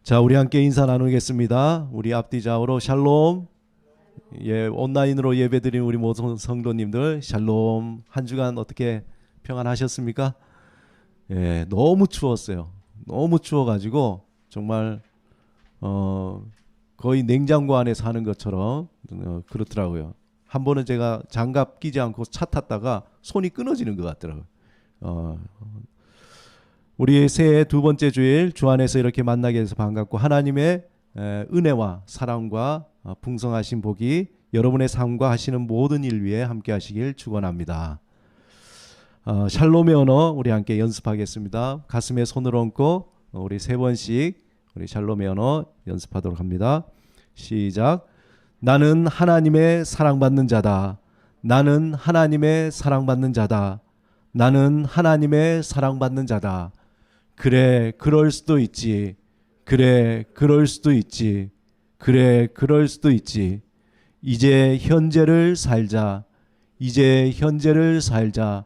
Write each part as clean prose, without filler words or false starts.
자, 우리 함께 인사 나누겠습니다. 우리 앞뒤 좌우로 샬롬. 예, 온라인으로 예배드린 우리 모든 성도님들 샬롬. 한 주간 어떻게 평안하셨습니까? 예, 너무 추웠어요. 너무 추워가지고 정말 거의 냉장고 안에 사는 것처럼 그렇더라고요. 한 번은 제가 장갑 끼지 않고 차 탔다가 손이 끊어지는 것 같더라고요. 우리 새해 두 번째 주일 주 안에서 이렇게 만나게 돼서 반갑고, 하나님의 은혜와 사랑과 풍성하신 복이 여러분의 삶과 하시는 모든 일 위에 함께 하시길 축원합니다. 샬롬의 언어 우리 함께 연습하겠습니다. 가슴에 손을 얹고 우리 세 번씩 우리 샬롬의 언어 연습하도록 합니다. 시작. 나는 하나님의 사랑받는 자다. 나는 하나님의 사랑받는 자다. 나는 하나님의 사랑받는 자다. 그래, 그럴 수도 있지. 그래, 그럴 수도 있지. 그래, 그럴 수도 있지. 이제 현재를 살자. 이제 현재를 살자.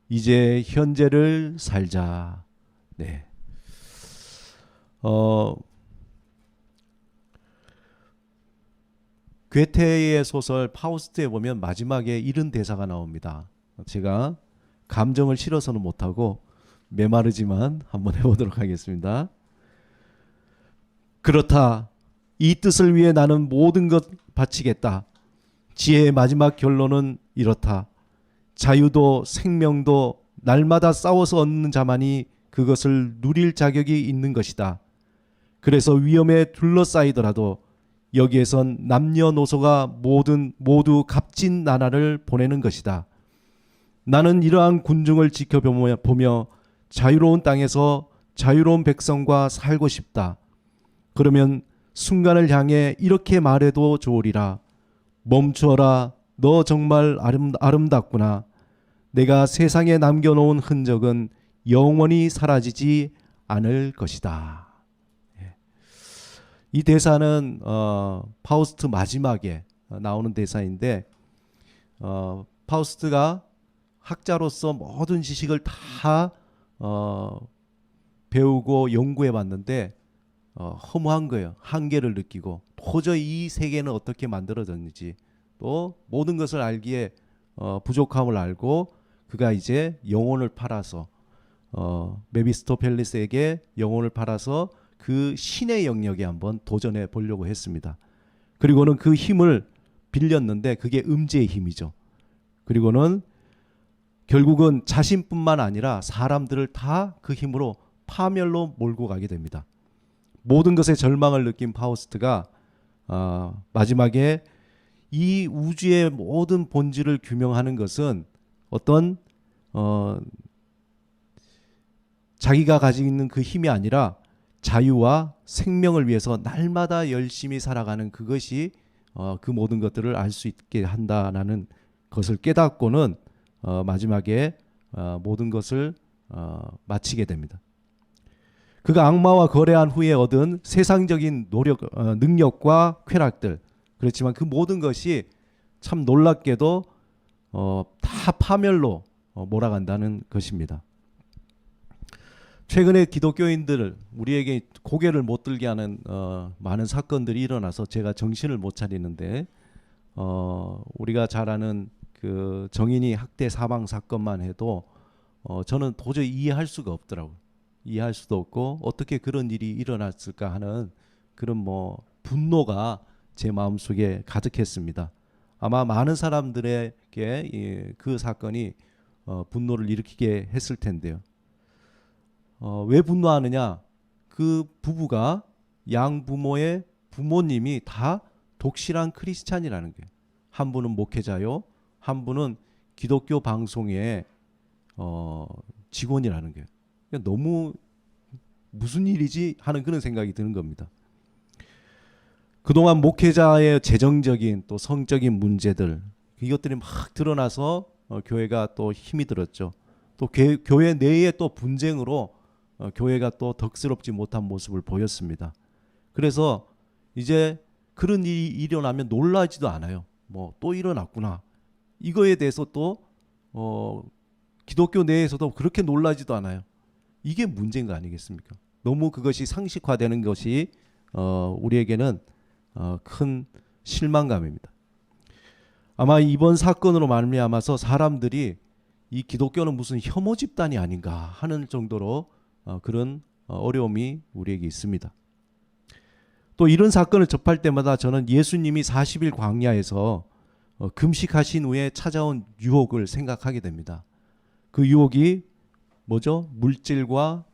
이제 현재를 살자. 네. 괴테의 소설 파우스트에 보면 마지막에 이런 대사가 나옵니다. 제가 감정을 실어서는 못하고 메마르지만 한번 해보도록 하겠습니다. 그렇다. 이 뜻을 위해 나는 모든 것 바치겠다. 지혜의 마지막 결론은 이렇다. 자유도 생명도 날마다 싸워서 얻는 자만이 그것을 누릴 자격이 있는 것이다. 그래서 위험에 둘러싸이더라도 여기에선 남녀노소가 모두 값진 나날을 보내는 것이다. 나는 이러한 군중을 지켜보며 자유로운 땅에서 자유로운 백성과 살고 싶다. 그러면 순간을 향해 이렇게 말해도 좋으리라. 멈추어라. 너 정말 아름답구나. 내가 세상에 남겨놓은 흔적은 영원히 사라지지 않을 것이다. 이 대사는 파우스트 마지막에 나오는 대사인데, 파우스트가 학자로서 모든 지식을 다 배우고 연구해 봤는데 허무한 거예요. 한계를 느끼고 도저히 이 세계는 어떻게 만들어졌는지, 또 모든 것을 알기에 부족함을 알고 그가 이제 영혼을 팔아서 메피스토펠레스에게 영혼을 팔아서 그 신의 영역에 한번 도전해 보려고 했습니다. 그리고는 그 힘을 빌렸는데 그게 음지의 힘이죠. 그리고는 결국은 자신뿐만 아니라 사람들을 다 그 힘으로 파멸로 몰고 가게 됩니다. 모든 것에 절망을 느낀 파우스트가 마지막에 이 우주의 모든 본질을 규명하는 것은 어떤 자기가 가지고 있는 그 힘이 아니라 자유와 생명을 위해서 날마다 열심히 살아가는 그것이 그 모든 것들을 알 수 있게 한다는 것을 깨닫고는 마지막에 모든 것을 마치게 됩니다. 그가 악마와 거래한 후에 얻은 세상적인 능력과 쾌락들, 그렇지만 그 모든 것이 참 놀랍게도 다 파멸로 몰아간다는 것입니다. 최근에 기독교인들 우리에게 고개를 못 들게 하는 많은 사건들이 일어나서 제가 정신을 못 차리는데, 우리가 잘 아는 그 정인이 학대 사망 사건만 해도 저는 도저히 이해할 수가 없더라고요. 이해할 수도 없고 어떻게 그런 일이 일어났을까 하는 그런 분노가 제 마음속에 가득했습니다. 아마 많은 사람들에게 그 사건이 분노를 일으키게 했을 텐데요. 왜 분노하느냐? 그 부부가 양부모의 부모님이 다 독실한 크리스찬이라는 거예요. 한 분은 목회자요, 한 분은 기독교 방송의 직원이라는 거예요. 그러니까 너무 무슨 일이지 하는 그런 생각이 드는 겁니다. 그동안 목회자의 재정적인 또 성적인 문제들, 이것들이 막 드러나서 교회가 또 힘이 들었죠. 또 교회 내에 또 분쟁으로 교회가 또 덕스럽지 못한 모습을 보였습니다. 그래서 이제 그런 일이 일어나면 놀라지도 않아요. 또 일어났구나. 이거에 대해서 또 기독교 내에서도 그렇게 놀라지도 않아요. 이게 문제인 거 아니겠습니까? 너무 그것이 상식화되는 것이 우리에게는 큰 실망감입니다. 아마 이번 사건으로 말미암아서 사람들이 이 기독교는 무슨 혐오 집단이 아닌가 하는 정도로 그런 어려움이 우리에게 있습니다. 또 이런 사건을 접할 때마다 저는 예수님이 40일 광야에서 금식하신 후에 찾아온 유혹을 생각하게 됩니다. 그 유혹이 뭐죠? 물질과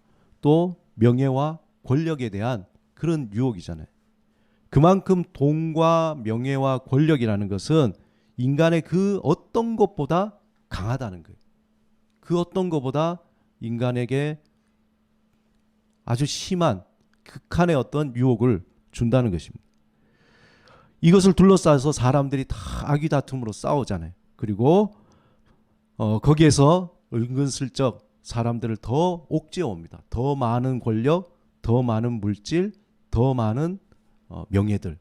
또 명예와 권력에 대한 그런 유혹이잖아요. 그만큼 돈과 명예와 권력이라는 것은 인간의 그 어떤 것보다 강하다는 거예요. 그 어떤 것보다 인간에게 아주 심한 극한의 어떤 유혹을 준다는 것입니다. 이것을 둘러싸서 사람들이 다 아귀다툼으로 싸우잖아요. 그리고 거기에서 은근슬쩍 사람들을 더 옥죄어 옵니다. 더 많은 권력, 더 많은 물질, 더 많은 명예들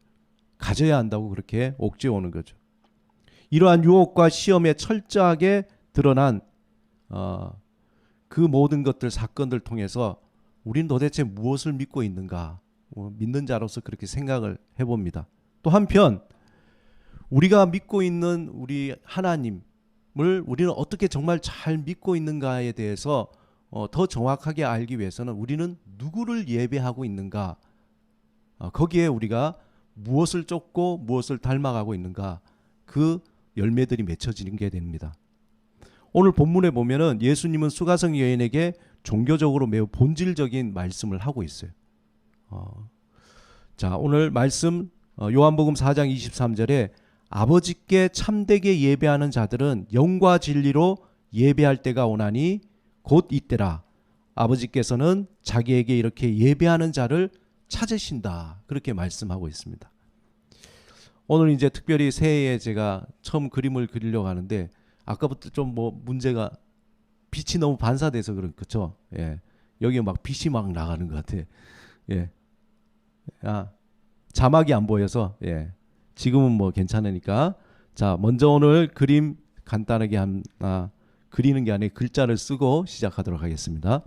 가져야 한다고 그렇게 옥죄어 오는 거죠. 이러한 유혹과 시험에 철저하게 드러난 그 모든 것들, 사건들 통해서 우리는 도대체 무엇을 믿고 있는가? 믿는 자로서 그렇게 생각을 해봅니다. 또 한편 우리가 믿고 있는 우리 하나님을 우리는 어떻게 정말 잘 믿고 있는가에 대해서 더 정확하게 알기 위해서는 우리는 누구를 예배하고 있는가? 거기에 우리가 무엇을 쫓고 무엇을 닮아가고 있는가? 그 열매들이 맺혀지는 게 됩니다. 오늘 본문에 보면은 예수님은 수가성 여인에게 종교적으로 매우 본질적인 말씀을 하고 있어요. 자, 오늘 말씀 요한복음 4장 23절에 아버지께 참되게 예배하는 자들은 영과 진리로 예배할 때가 오나니 곧 이때라. 아버지께서는 자기에게 이렇게 예배하는 자를 찾으신다. 그렇게 말씀하고 있습니다. 오늘 이제 특별히 새해에 제가 처음 그림을 그리려고 하는데 아까부터 좀 문제가 빛이 너무 반사돼서 그렇죠. 예. 여기 막 빛이 막 나가는 것 같아. 예. 자막이 안 보여서 예. 지금은 괜찮으니까. 자, 먼저 오늘 그림 간단하게 그리는 게 아니라 글자를 쓰고 시작하도록 하겠습니다.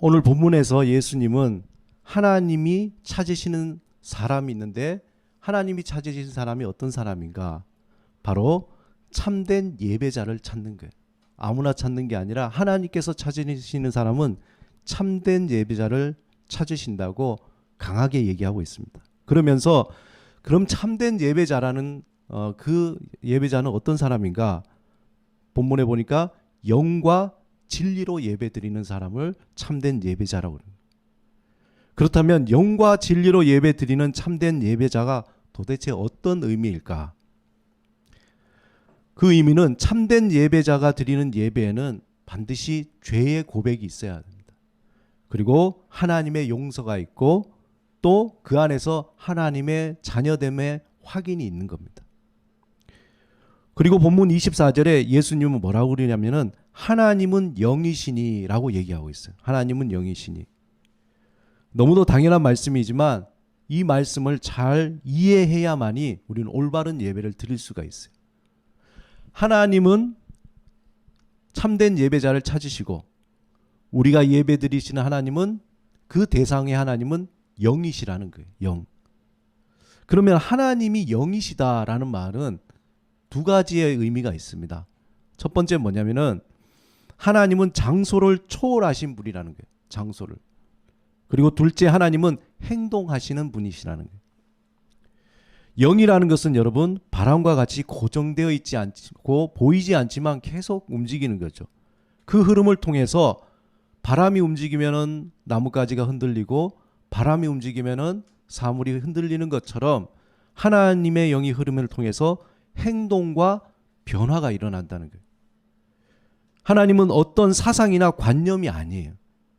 오늘 본문에서 예수님은 하나님이 찾으시는 사람이 있는데 하나님이 찾으시는 사람이 어떤 사람인가? 바로 참된 예배자를 찾는 거예요. 아무나 찾는 게 아니라 하나님께서 찾으시는 사람은 참된 예배자를 찾으신다고 강하게 얘기하고 있습니다. 그러면서 그럼 참된 예배자라는 그 예배자는 어떤 사람인가? 본문에 보니까 영과 진리로 예배드리는 사람을 참된 예배자라고 합니다. 그렇다면 영과 진리로 예배드리는 참된 예배자가 도대체 어떤 의미일까? 그 의미는 참된 예배자가 드리는 예배에는 반드시 죄의 고백이 있어야 합니다. 그리고 하나님의 용서가 있고 또 그 안에서 하나님의 자녀됨의 확인이 있는 겁니다. 그리고 본문 24절에 예수님은 뭐라고 그러냐면은 하나님은 영이시니 라고 얘기하고 있어요. 하나님은 영이시니. 너무도 당연한 말씀이지만 이 말씀을 잘 이해해야만이 우리는 올바른 예배를 드릴 수가 있어요. 하나님은 참된 예배자를 찾으시고 우리가 예배 드리시는 하나님은 그 대상의 하나님은 영이시라는 거예요. 영. 그러면 하나님이 영이시다라는 말은 두 가지의 의미가 있습니다. 첫 번째 뭐냐면은 하나님은 장소를 초월하신 분이라는 거예요. 장소를. 그리고 둘째 하나님은 행동하시는 분이시라는 거예요. 영이라는 것은 여러분 바람과 같이 고정되어 있지 않고 보이지 않지만 계속 움직이는 거죠. 그 흐름을 통해서 바람이 움직이면은 나뭇가지가 흔들리고 바람이 움직이면은 사물이 흔들리는 것처럼 하나님의 영이 흐름을 통해서 행동과 변화가 일어난다는 거예요. 하나님은 어떤 사상이나 관념이 아니에요.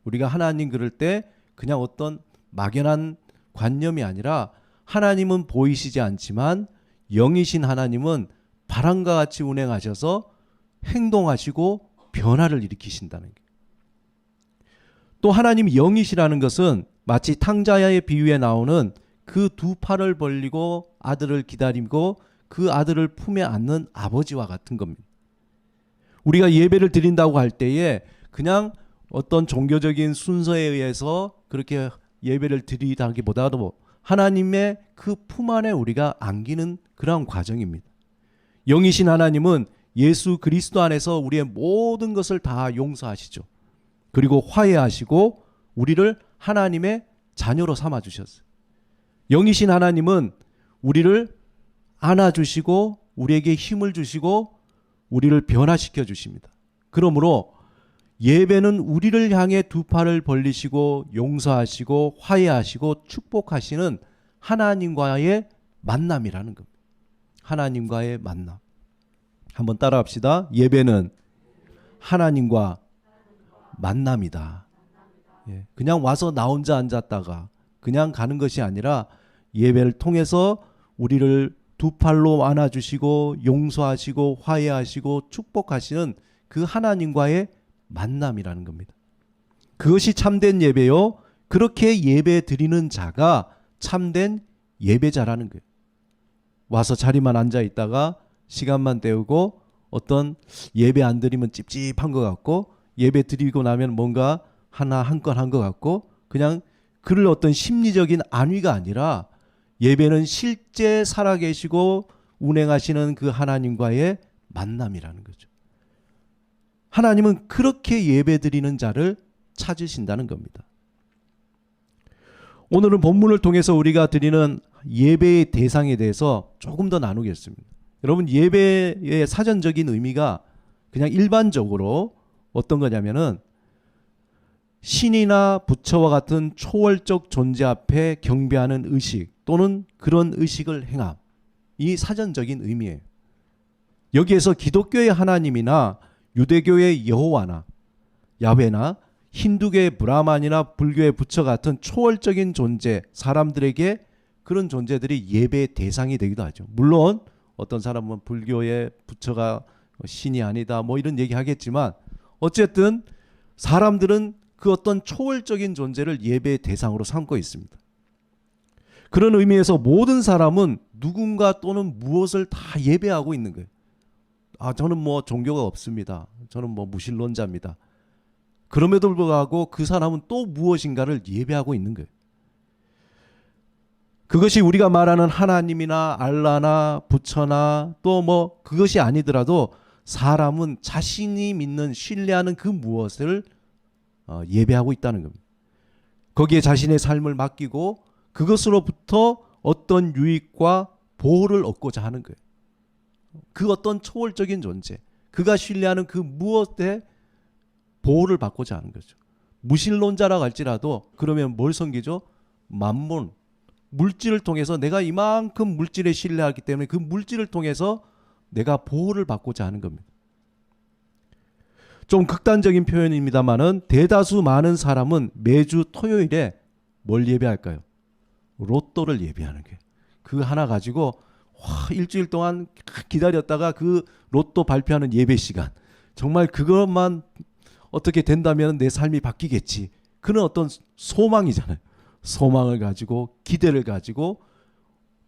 우리가 하나님 그럴 때 그냥 어떤 막연한 관념이 아니라 하나님은 보이시지 않지만 영이신 하나님은 바람과 같이 운행하셔서 행동하시고 변화를 일으키신다는 거예요. 또 하나님이 영이시라는 것은 마치 탕자야의 비유에 나오는 그 두 팔을 벌리고 아들을 기다리고 그 아들을 품에 안는 아버지와 같은 겁니다. 우리가 예배를 드린다고 할 때에 그냥 어떤 종교적인 순서에 의해서 그렇게 예배를 드리다기보다도 하나님의 그 품 안에 우리가 안기는 그러한 과정입니다. 영이신 하나님은 예수 그리스도 안에서 우리의 모든 것을 다 용서하시죠. 그리고 화해하시고 우리를 하나님의 자녀로 삼아주셨어요. 영이신 하나님은 우리를 안아주시고 우리에게 힘을 주시고 우리를 변화시켜 주십니다. 그러므로 예배는 우리를 향해 두 팔을 벌리시고 용서하시고 화해하시고 축복하시는 하나님과의 만남이라는 겁니다. 하나님과의 만남. 한번 따라합시다. 예배는 하나님과 만남이다. 그냥 와서 나 혼자 앉았다가 그냥 가는 것이 아니라 예배를 통해서 우리를 두 팔로 안아주시고 용서하시고 화해하시고 축복하시는 그 하나님과의 만남이라는 겁니다. 그것이 참된 예배요. 그렇게 예배 드리는 자가 참된 예배자라는 거예요. 와서 자리만 앉아 있다가 시간만 때우고 어떤 예배 안 드리면 찝찝한 것 같고 예배 드리고 나면 뭔가 하나 한 건 한 것 같고 그냥 그럴 어떤 심리적인 안위가 아니라 예배는 실제 살아계시고 운행하시는 그 하나님과의 만남이라는 거죠. 하나님은 그렇게 예배 드리는 자를 찾으신다는 겁니다. 오늘은 본문을 통해서 우리가 드리는 예배의 대상에 대해서 조금 더 나누겠습니다. 여러분 예배의 사전적인 의미가 그냥 일반적으로 어떤 거냐면은 신이나 부처와 같은 초월적 존재 앞에 경배하는 의식 또는 그런 의식을 행함. 이 사전적인 의미예요. 여기에서 기독교의 하나님이나 유대교의 여호와나 야훼나 힌두교의 브라만이나 불교의 부처 같은 초월적인 존재, 사람들에게 그런 존재들이 예배의 대상이 되기도 하죠. 물론 어떤 사람은 불교의 부처가 신이 아니다 뭐 이런 얘기 하겠지만 어쨌든 사람들은 그 어떤 초월적인 존재를 예배의 대상으로 삼고 있습니다. 그런 의미에서 모든 사람은 누군가 또는 무엇을 다 예배하고 있는 거예요. 저는 뭐 종교가 없습니다. 저는 뭐 무신론자입니다. 그럼에도 불구하고 그 사람은 또 무엇인가를 예배하고 있는 거예요. 그것이 우리가 말하는 하나님이나 알라나 부처나 또 뭐 그것이 아니더라도 사람은 자신이 믿는 신뢰하는 그 무엇을 예배하고 있다는 겁니다. 거기에 자신의 삶을 맡기고 그것으로부터 어떤 유익과 보호를 얻고자 하는 거예요. 그 어떤 초월적인 존재, 그가 신뢰하는 그 무엇에 보호를 받고자 하는 거죠. 무신론자라고 할지라도 그러면 뭘 섬기죠? 만몬, 물질을 통해서 내가 이만큼 물질에 신뢰하기 때문에 그 물질을 통해서 내가 보호를 받고자 하는 겁니다. 좀 극단적인 표현입니다만은 대다수 많은 사람은 매주 토요일에 뭘 예배할까요? 로또를 예배하는 거예요. 그 하나 가지고 일주일 동안 기다렸다가 그 로또 발표하는 예배 시간, 정말 그것만 어떻게 된다면 내 삶이 바뀌겠지. 그런 어떤 소망이잖아요. 소망을 가지고 기대를 가지고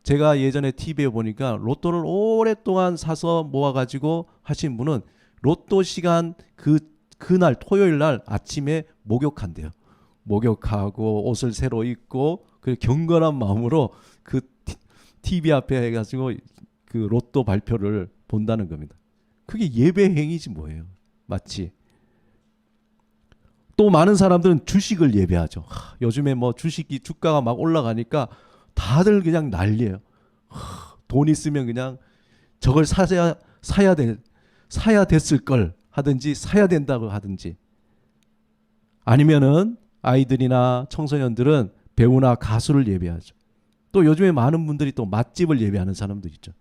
제가 예전에 TV에 보니까 로또를 오랫동안 사서 모아가지고 하신 분은 로또 시간 그 그날 토요일 날 아침에 목욕한대요. 목욕하고 옷을 새로 입고 그 경건한 마음으로 그 TV 앞에 해가지고 그 로또 발표를 본다는 겁니다. 그게 예배 행위지 뭐예요. 마치 또 많은 사람들은 주식을 예배하죠. 요즘에 뭐 주식이 주가가 막 올라가니까 다들 그냥 난리예요. 돈 있으면 그냥 저걸 사야 됐을 걸 하든지 사야 된다고 하든지, 아니면은 아이들이나 청소년들은 배우나 가수를 예배하죠. 또 요즘에 많은 분들이 또 맛집을 예배하는 사람도 있죠.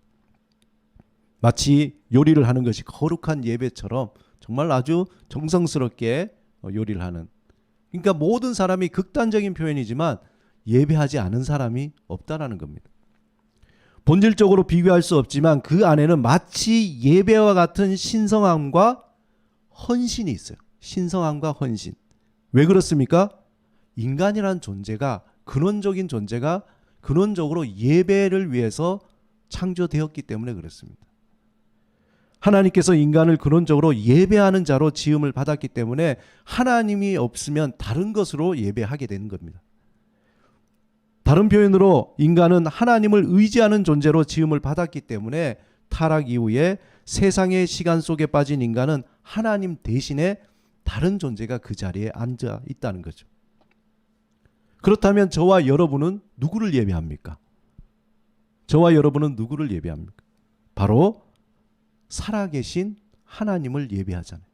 마치 요리를 하는 것이 거룩한 예배처럼 정말 아주 정성스럽게 요리를 하는. 그러니까 모든 사람이 극단적인 표현이지만 예배하지 않은 사람이 없다라는 겁니다. 본질적으로 비교할 수 없지만 그 안에는 마치 예배와 같은 신성함과 헌신이 있어요. 신성함과 헌신. 왜 그렇습니까? 인간이라는 존재가, 근원적인 존재가 근원적으로 예배를 위해서 창조되었기 때문에 그렇습니다. 하나님께서 인간을 근원적으로 예배하는 자로 지음을 받았기 때문에 하나님이 없으면 다른 것으로 예배하게 되는 겁니다. 다른 표현으로 인간은 하나님을 의지하는 존재로 지음을 받았기 때문에 타락 이후에 세상의 시간 속에 빠진 인간은 하나님 대신에 다른 존재가 그 자리에 앉아 있다는 거죠. 그렇다면 저와 여러분은 누구를 예배합니까? 저와 여러분은 누구를 예배합니까? 바로 살아계신 하나님을 예배하잖아요.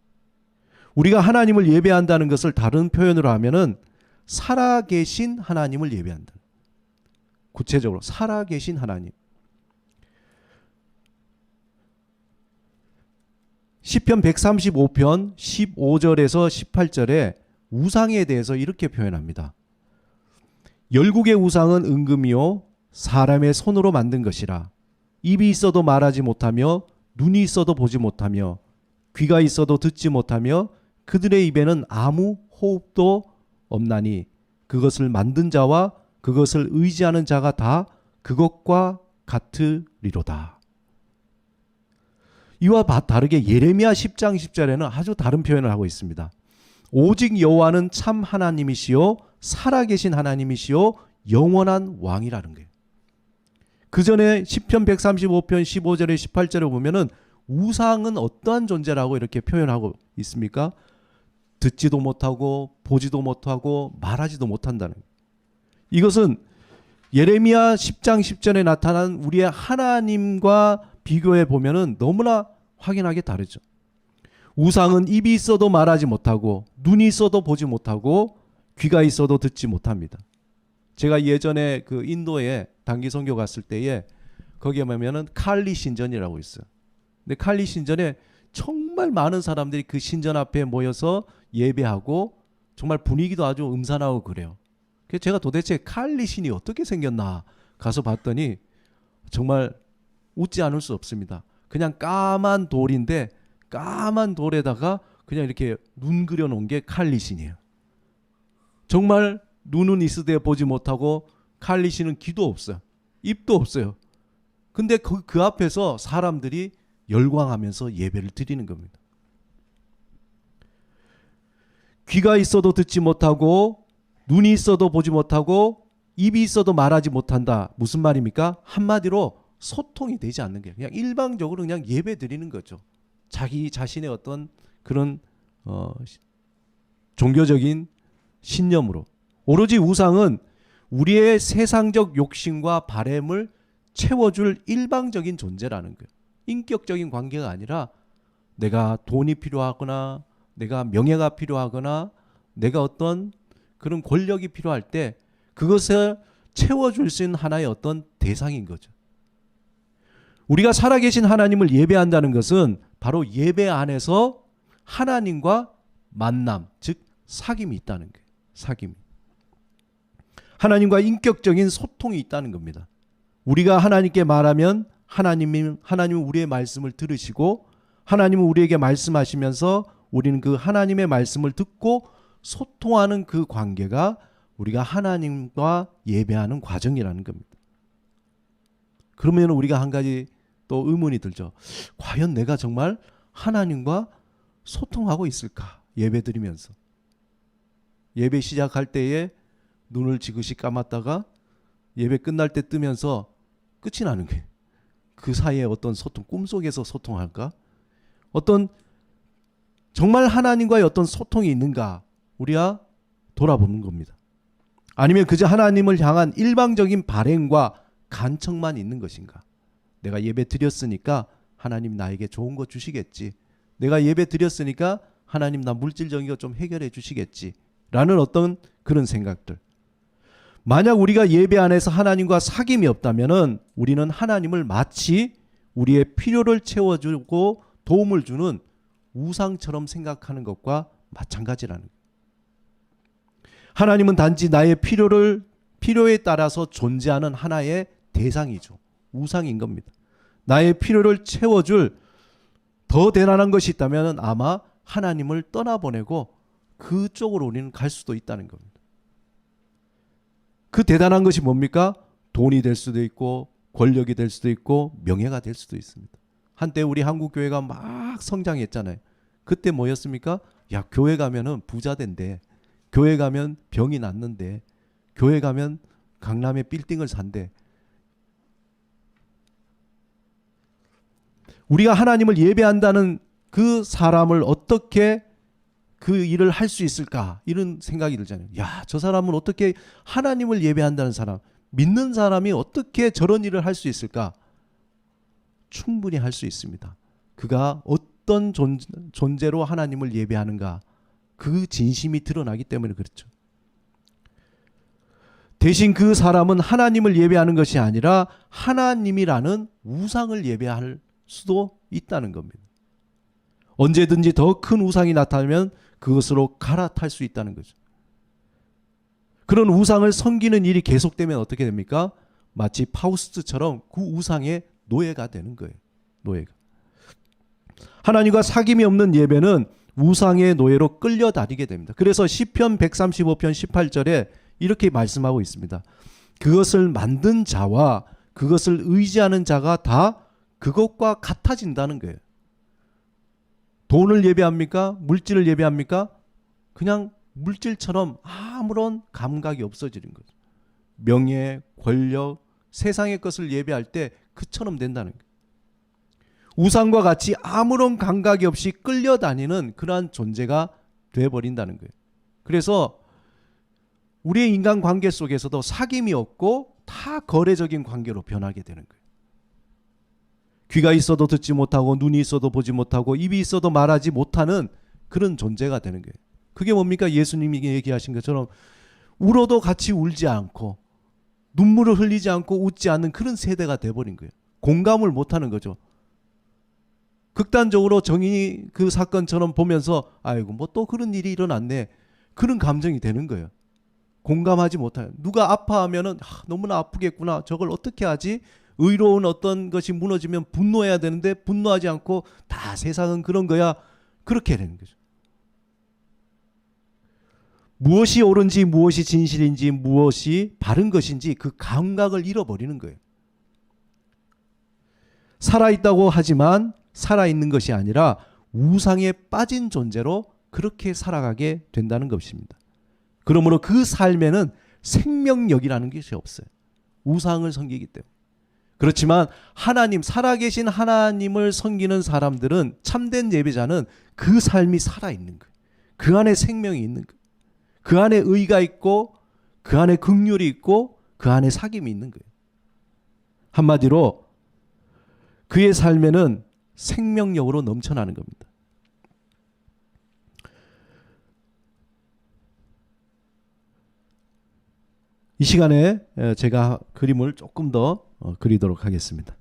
우리가 하나님을 예배한다는 것을 다른 표현으로 하면은 살아계신 하나님을 예배한다. 구체적으로 살아계신 하나님. 시편 135편 15절에서 18절에 우상에 대해서 이렇게 표현합니다. 열국의 우상은 은금이요 사람의 손으로 만든 것이라. 입이 있어도 말하지 못하며 눈이 있어도 보지 못하며 귀가 있어도 듣지 못하며 그들의 입에는 아무 호흡도 없나니 그것을 만든 자와 그것을 의지하는 자가 다 그것과 같으리로다. 이와 다르게 예레미야 10장 10절에는 아주 다른 표현을 하고 있습니다. 오직 여호와는 참 하나님이시요 살아계신 하나님이시요 영원한 왕이라는 거예요. 그 전에 시편 135편 15절에 18절에 보면은 우상은 어떠한 존재라고 이렇게 표현하고 있습니까? 듣지도 못하고 보지도 못하고 말하지도 못한다는 거예요. 이것은 예레미야 10장 10절에 나타난 우리의 하나님과 비교해 보면은 너무나 확연하게 다르죠. 우상은 입이 있어도 말하지 못하고 눈이 있어도 보지 못하고 귀가 있어도 듣지 못합니다. 제가 예전에 그 인도에 단기 선교 갔을 때에 거기에 보면은 칼리 신전이라고 있어요. 근데 칼리 신전에 정말 많은 사람들이 그 신전 앞에 모여서 예배하고 정말 분위기도 아주 음산하고 그래요. 그래서 제가 도대체 칼리 신이 어떻게 생겼나 가서 봤더니 정말 웃지 않을 수 없습니다. 그냥 까만 돌인데 까만 돌에다가 그냥 이렇게 눈 그려놓은 게 칼리 신이에요. 정말 눈은 있으되 보지 못하고 칼리 신은 귀도 없어요. 입도 없어요. 근데 그 앞에서 사람들이 열광하면서 예배를 드리는 겁니다. 귀가 있어도 듣지 못하고 눈이 있어도 보지 못하고 입이 있어도 말하지 못한다. 무슨 말입니까? 한마디로 소통이 되지 않는 거예요. 그냥 일방적으로 그냥 예배 드리는 거죠. 자기 자신의 어떤 그런 종교적인 신념으로. 오로지 우상은 우리의 세상적 욕심과 바램을 채워줄 일방적인 존재라는 거예요. 인격적인 관계가 아니라 내가 돈이 필요하거나 내가 명예가 필요하거나 내가 어떤 그런 권력이 필요할 때 그것을 채워줄 수 있는 하나의 어떤 대상인 거죠. 우리가 살아계신 하나님을 예배한다는 것은 바로 예배 안에서 하나님과 만남, 즉 사귐이 있다는 거예요. 사귐. 하나님과 인격적인 소통이 있다는 겁니다. 우리가 하나님께 말하면 하나님은 우리의 말씀을 들으시고 하나님은 우리에게 말씀하시면서 우리는 그 하나님의 말씀을 듣고 소통하는 그 관계가 우리가 하나님과 예배하는 과정이라는 겁니다. 그러면 우리가 한 가지 또 의문이 들죠. 과연 내가 정말 하나님과 소통하고 있을까? 예배 드리면서. 예배 시작할 때에 눈을 지그시 감았다가 예배 끝날 때 뜨면서 끝이 나는 거예요. 그 사이에 어떤 소통, 꿈속에서 소통할까? 어떤 정말 하나님과의 어떤 소통이 있는가? 우리가 돌아보는 겁니다. 아니면 그저 하나님을 향한 일방적인 발행과 간청만 있는 것인가? 내가 예배 드렸으니까 하나님 나에게 좋은 거 주시겠지. 내가 예배 드렸으니까 하나님 나 물질적인 거 좀 해결해 주시겠지. 라는 어떤 그런 생각들. 만약 우리가 예배 안에서 하나님과 사귐이 없다면은 우리는 하나님을 마치 우리의 필요를 채워주고 도움을 주는 우상처럼 생각하는 것과 마찬가지라는 거예요. 하나님은 단지 나의 필요에 따라서 존재하는 하나의 대상이죠. 우상인 겁니다. 나의 필요를 채워줄 더 대단한 것이 있다면 아마 하나님을 떠나보내고 그쪽으로 우리는 갈 수도 있다는 겁니다. 그 대단한 것이 뭡니까? 돈이 될 수도 있고 권력이 될 수도 있고 명예가 될 수도 있습니다. 한때 우리 한국 교회가 막 성장했잖아요. 그때 뭐였습니까? 야, 교회 가면은 부자 된대. 교회 가면 병이 낫는데. 교회 가면 강남에 빌딩을 산대. 우리가 하나님을 예배한다는 그 사람을 어떻게 그 일을 할 수 있을까? 이런 생각이 들잖아요. 야, 저 사람은 어떻게 하나님을 예배한다는 사람, 믿는 사람이 어떻게 저런 일을 할 수 있을까? 충분히 할 수 있습니다. 그가 어떤 존재로 하나님을 예배하는가? 그 진심이 드러나기 때문에 그렇죠. 대신 그 사람은 하나님을 예배하는 것이 아니라 하나님이라는 우상을 예배할 수도 있다는 겁니다. 언제든지 더 큰 우상이 나타나면 그것으로 갈아탈 수 있다는 거죠. 그런 우상을 섬기는 일이 계속되면 어떻게 됩니까? 마치 파우스트처럼 그 우상의 노예가 되는 거예요. 노예가. 하나님과 사귐이 없는 예배는 우상의 노예로 끌려다니게 됩니다. 그래서 시편 135편 18절에 이렇게 말씀하고 있습니다. 그것을 만든 자와 그것을 의지하는 자가 다 그것과 같아진다는 거예요. 돈을 예배합니까? 물질을 예배합니까? 그냥 물질처럼 아무런 감각이 없어지는 거죠. 명예, 권력, 세상의 것을 예배할 때 그처럼 된다는 거예요. 우상과 같이 아무런 감각이 없이 끌려다니는 그러한 존재가 되어버린다는 거예요. 그래서 우리의 인간관계 속에서도 사귐이 없고 다 거래적인 관계로 변하게 되는 거예요. 귀가 있어도 듣지 못하고 눈이 있어도 보지 못하고 입이 있어도 말하지 못하는 그런 존재가 되는 거예요. 그게 뭡니까? 예수님이 얘기하신 것처럼 울어도 같이 울지 않고 눈물을 흘리지 않고 웃지 않는 그런 세대가 돼버린 거예요. 공감을 못하는 거죠. 극단적으로 정인이 그 사건처럼 보면서 아이고 뭐 또 그런 일이 일어났네. 그런 감정이 되는 거예요. 공감하지 못해요. 누가 아파하면은 너무나 아프겠구나. 저걸 어떻게 하지? 의로운 어떤 것이 무너지면 분노해야 되는데 분노하지 않고 다 세상은 그런 거야. 그렇게 되는 거죠. 무엇이 옳은지 무엇이 진실인지 무엇이 바른 것인지 그 감각을 잃어버리는 거예요. 살아있다고 하지만 살아있는 것이 아니라 우상에 빠진 존재로 그렇게 살아가게 된다는 것입니다. 그러므로 그 삶에는 생명력이라는 것이 없어요. 우상을 섬기기 때문에. 그렇지만 하나님, 살아계신 하나님을 섬기는 사람들은, 참된 예배자는 그 삶이 살아있는 거예요. 그 안에 생명이 있는 거예요. 그 안에 의가 있고 그 안에 긍휼이 있고 그 안에 사귐이 있는 거예요. 한마디로 그의 삶에는 생명력으로 넘쳐나는 겁니다. 이 시간에 제가 그림을 조금 더 그리도록 하겠습니다.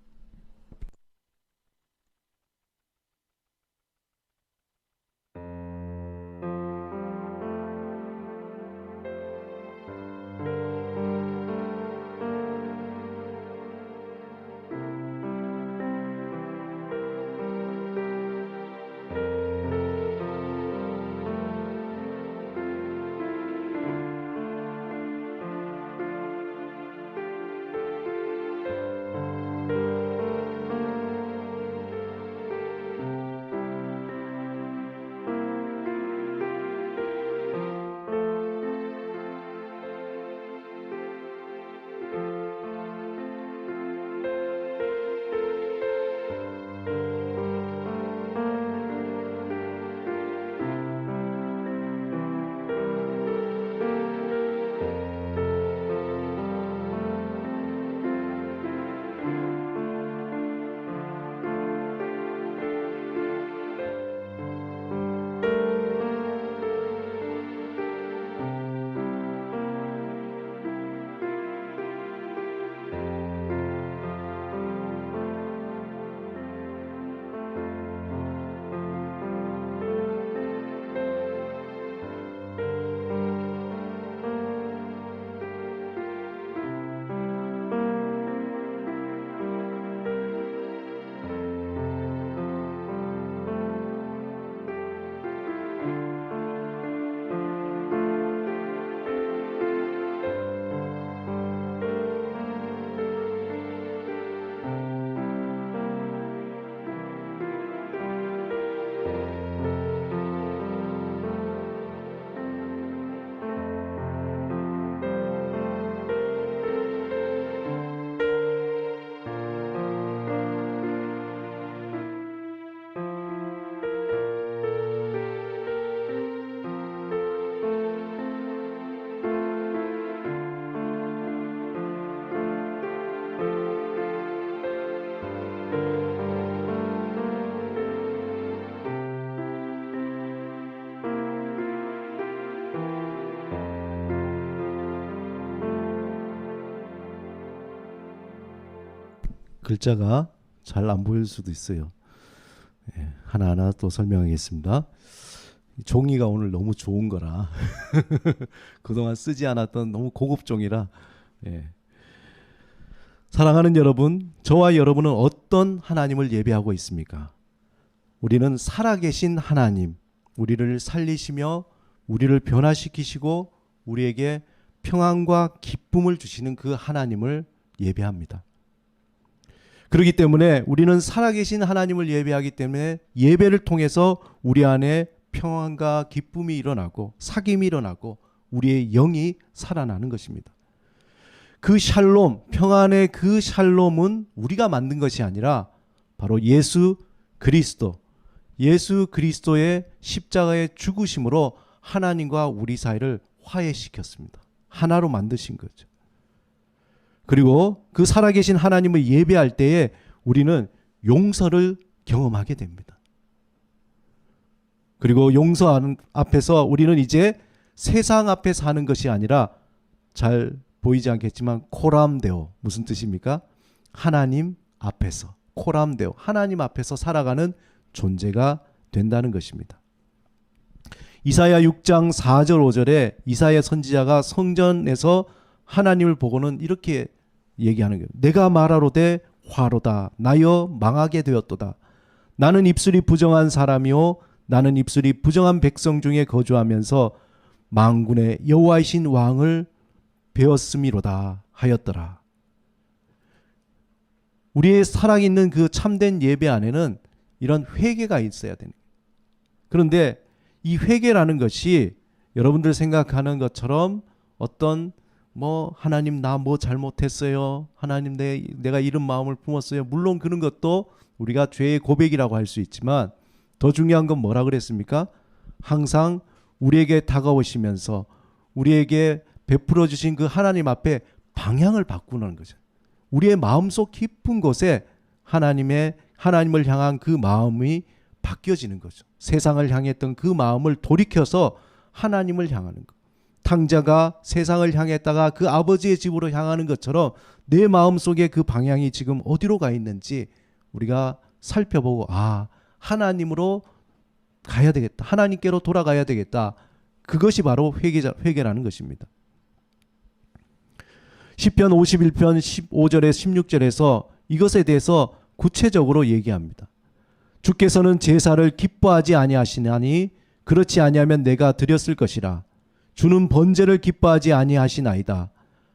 글자가 잘 안 보일 수도 있어요. 예, 하나하나 또 설명하겠습니다. 종이가 오늘 너무 좋은 거라 그동안 쓰지 않았던 너무 고급 종이라. 예. 사랑하는 여러분, 저와 여러분은 어떤 하나님을 예배하고 있습니까? 우리는 살아계신 하나님, 우리를 살리시며 우리를 변화시키시고 우리에게 평안과 기쁨을 주시는 그 하나님을 예배합니다. 그렇기 때문에 우리는 살아계신 하나님을 예배하기 때문에 예배를 통해서 우리 안에 평안과 기쁨이 일어나고 사귐이 일어나고 우리의 영이 살아나는 것입니다. 그 샬롬, 평안의 그 샬롬은 우리가 만든 것이 아니라 바로 예수 그리스도의 십자가의 죽으심으로 하나님과 우리 사이를 화해시켰습니다. 하나로 만드신 거죠. 그리고 그 살아계신 하나님을 예배할 때에 우리는 용서를 경험하게 됩니다. 그리고 용서 앞에서 우리는 이제 세상 앞에 사는 것이 아니라 잘 보이지 않겠지만 코람데오, 무슨 뜻입니까? 하나님 앞에서, 코람데오, 하나님 앞에서 살아가는 존재가 된다는 것입니다. 이사야 6장 4절 5절에 이사야 선지자가 성전에서 하나님을 보고는 이렇게 얘기하는 거예요. 내가 말하로되 화로다 나여 망하게 되었도다. 나는 입술이 부정한 사람이요 나는 입술이 부정한 백성 중에 거주하면서 만군의 여호와이신 왕을 배웠음이로다 하였더라. 우리의 살아있는 그 참된 예배 안에는 이런 회개가 있어야 되는 거예요. 그런데 이 회개라는 것이 여러분들 생각하는 것처럼 어떤 하나님 나 잘못했어요. 하나님 내가 이런 마음을 품었어요. 물론 그런 것도 우리가 죄의 고백이라고 할 수 있지만 더 중요한 건 뭐라 그랬습니까? 항상 우리에게 다가오시면서 우리에게 베풀어 주신 그 하나님 앞에 방향을 바꾸는 거죠. 우리의 마음속 깊은 곳에 하나님을 향한 그 마음이 바뀌어지는 거죠. 세상을 향했던 그 마음을 돌이켜서 하나님을 향하는 것. 탕자가 세상을 향했다가 그 아버지의 집으로 향하는 것처럼 내 마음속에 그 방향이 지금 어디로 가 있는지 우리가 살펴보고 하나님으로 가야 되겠다. 하나님께로 돌아가야 되겠다. 그것이 바로 회개라는 것입니다. 시편 51편 15절에 16절에서 이것에 대해서 구체적으로 얘기합니다. 주께서는 제사를 기뻐하지 아니하시나니 그렇지 아니하면 내가 드렸을 것이라. 주는 번제를 기뻐하지 아니하시나이다.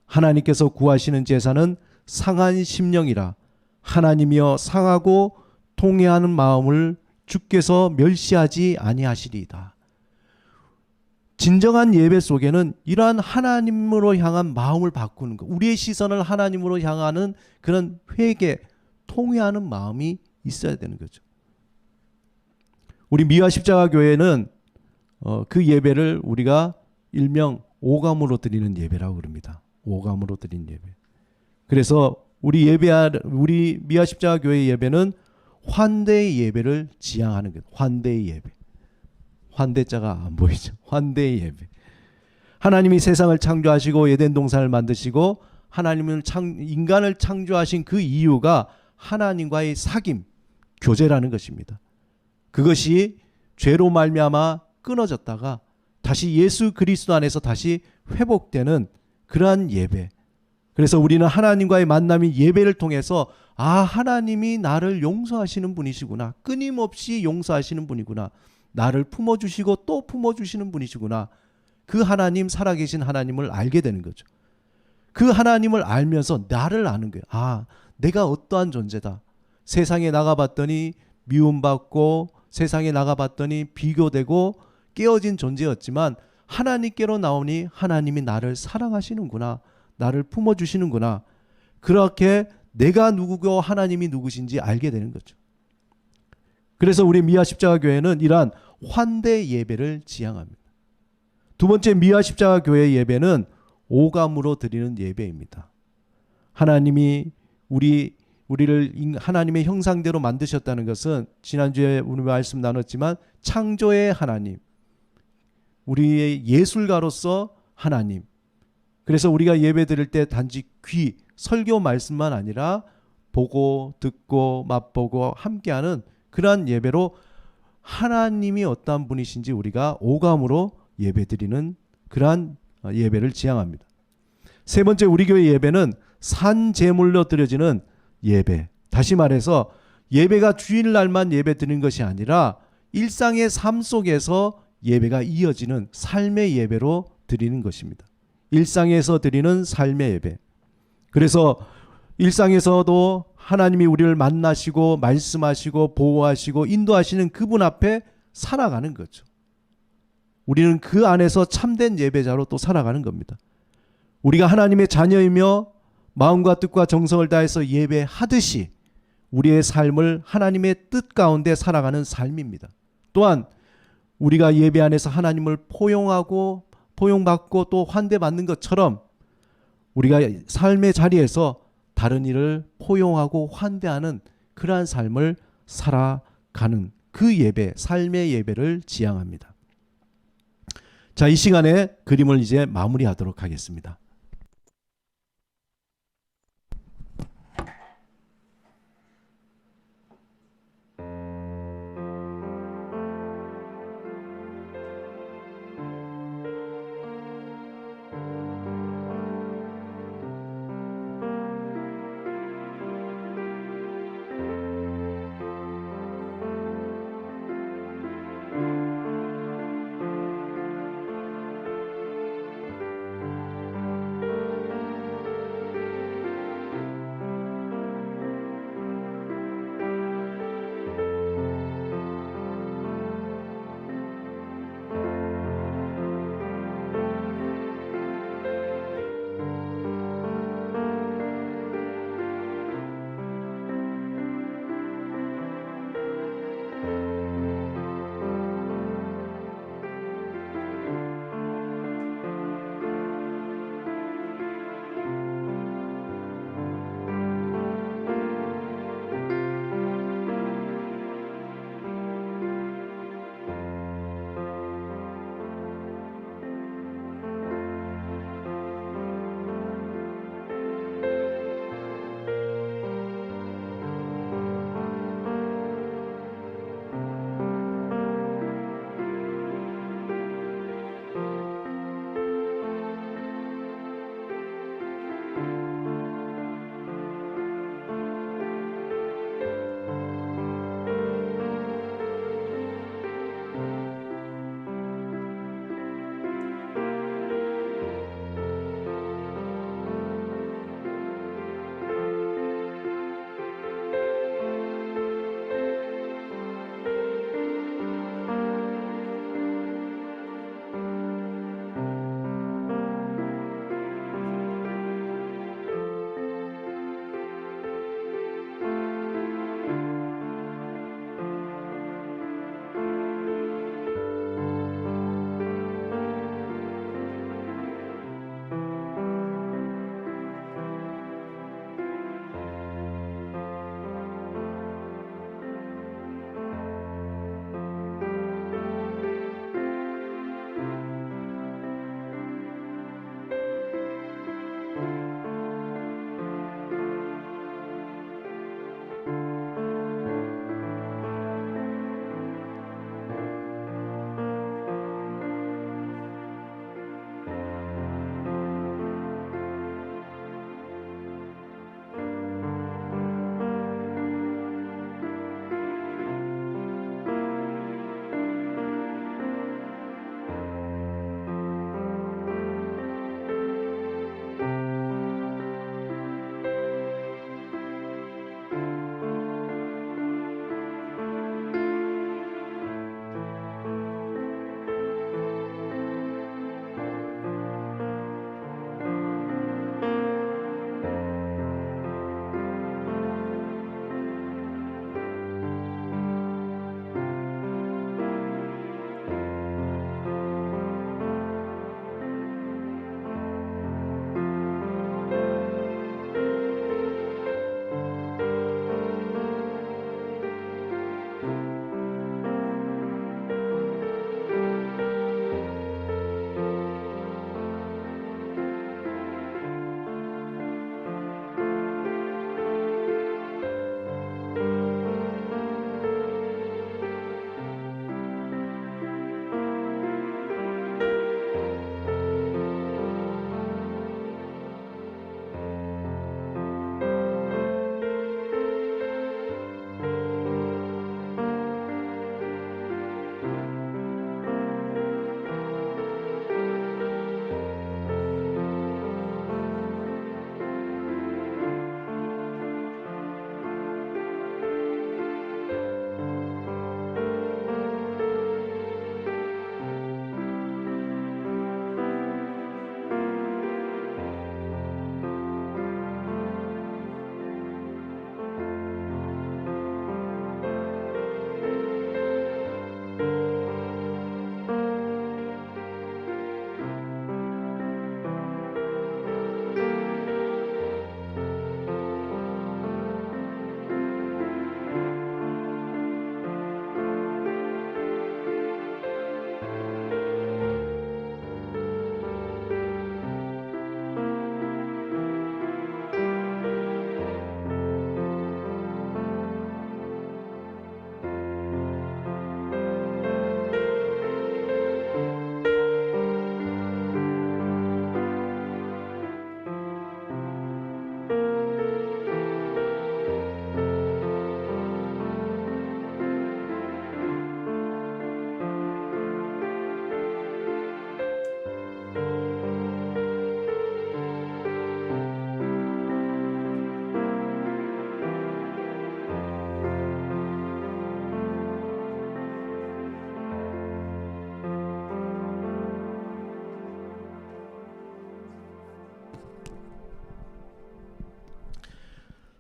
하나님께서 구하시는 제사는 상한 심령이라. 하나님이여 상하고 통회하는 마음을 주께서 멸시하지 아니하시리이다. 진정한 예배 속에는 이러한 하나님으로 향한 마음을 바꾸는 것, 우리의 시선을 하나님으로 향하는 그런 회개, 통회하는 마음이 있어야 되는 거죠. 우리 미화 십자가 교회는 그 예배를 우리가 일명 오감으로 드리는 예배라고 그럽니다. 오감으로 드리는 예배. 그래서 우리 미화 십자가 교회 예배는 환대의 예배를 지향하는 거예요. 환대의 예배. 환대자가 안 보이죠. 환대의 예배. 하나님이 세상을 창조하시고 에덴 동산을 만드시고 하나님은 인간을 창조하신 그 이유가 하나님과의 사귐, 교제라는 것입니다. 그것이 죄로 말미암아 끊어졌다가 다시 예수 그리스도 안에서 다시 회복되는 그러한 예배. 그래서 우리는 하나님과의 만남이 예배를 통해서 하나님이 나를 용서하시는 분이시구나. 끊임없이 용서하시는 분이구나. 나를 품어주시고 또 품어주시는 분이시구나. 그 하나님, 살아계신 하나님을 알게 되는 거죠. 그 하나님을 알면서 나를 아는 거예요. 내가 어떠한 존재다. 세상에 나가봤더니 미움받고 세상에 나가봤더니 비교되고 깨어진 존재였지만 하나님께로 나오니 하나님이 나를 사랑하시는구나. 나를 품어주시는구나. 그렇게 내가 누구고 하나님이 누구신지 알게 되는 거죠. 그래서 우리 미화 십자가 교회는 이러한 환대 예배를 지향합니다. 두 번째 미화 십자가 교회 예배는 오감으로 드리는 예배입니다. 하나님이 우리를 하나님의 형상대로 만드셨다는 것은 지난주에 우리 말씀 나눴지만 창조의 하나님, 우리의 예술가로서 하나님. 그래서 우리가 예배 드릴 때 단지 설교 말씀만 아니라 보고 듣고 맛보고 함께하는 그러한 예배로 하나님이 어떠한 분이신지 우리가 오감으로 예배드리는 그러한 예배를 지향합니다. 세 번째, 우리 교회 예배는 산 제물로 드려지는 예배. 다시 말해서 예배가 주일날만 예배 드리는 것이 아니라 일상의 삶 속에서 예배가 이어지는 삶의 예배로 드리는 것입니다. 일상에서 드리는 삶의 예배. 그래서 일상에서도 하나님이 우리를 만나시고 말씀하시고 보호하시고 인도하시는 그분 앞에 살아가는 거죠. 우리는 그 안에서 참된 예배자로 또 살아가는 겁니다. 우리가 하나님의 자녀이며 마음과 뜻과 정성을 다해서 예배하듯이 우리의 삶을 하나님의 뜻 가운데 살아가는 삶입니다. 또한 우리가 예배 안에서 하나님을 포용받고 또 환대받는 것처럼 우리가 삶의 자리에서 다른 이를 포용하고 환대하는 그러한 삶을 살아가는 그 예배, 삶의 예배를 지향합니다. 자, 이 시간에 그림을 이제 마무리하도록 하겠습니다.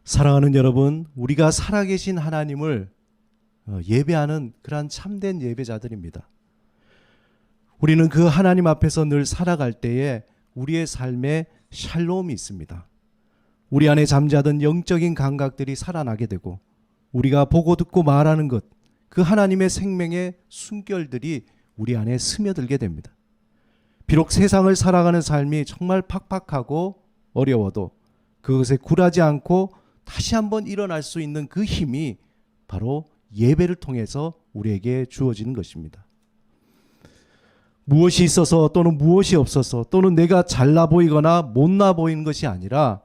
사랑하는 여러분, 우리가 살아계신 하나님을 예배하는 그러한 참된 예배자들입니다. 우리는 그 하나님 앞에서 늘 살아갈 때에 우리의 삶에 샬롬이 있습니다. 우리 안에 잠자던 영적인 감각들이 살아나게 되고 우리가 보고 듣고 말하는 것, 그 하나님의 생명의 숨결들이 우리 안에 스며들게 됩니다. 비록 세상을 살아가는 삶이 정말 팍팍하고 어려워도 그것에 굴하지 않고 다시 한번 일어날 수 있는 그 힘이 바로 예배를 통해서 우리에게 주어지는 것입니다. 무엇이 있어서 또는 무엇이 없어서 또는 내가 잘나 보이거나 못나 보이는 것이 아니라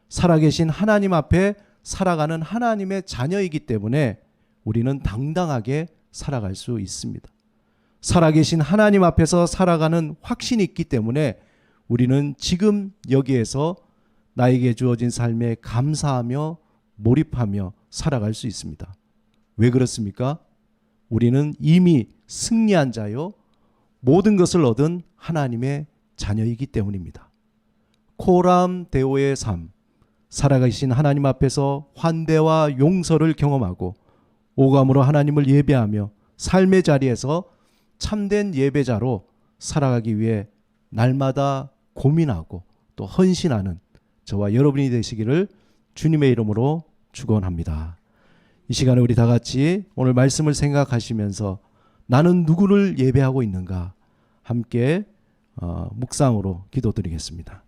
살아계신 하나님 앞에 살아가는 하나님의 자녀이기 때문에 우리는 당당하게 살아갈 수 있습니다. 살아계신 하나님 앞에서 살아가는 확신이 있기 때문에 우리는 지금 여기에서 나에게 주어진 삶에 감사하며 몰입하며 살아갈 수 있습니다. 왜 그렇습니까? 우리는 이미 승리한 자요 모든 것을 얻은 하나님의 자녀이기 때문입니다. 코람 데오의 삶, 살아계신 하나님 앞에서 환대와 용서를 경험하고 오감으로 하나님을 예배하며 삶의 자리에서 참된 예배자로 살아가기 위해 날마다 고민하고 또 헌신하는 저와 여러분이 되시기를 주님의 이름으로 축원합니다. 이 시간에 우리 다 같이 오늘 말씀을 생각하시면서 나는 누구를 예배하고 있는가 함께 묵상으로 기도드리겠습니다.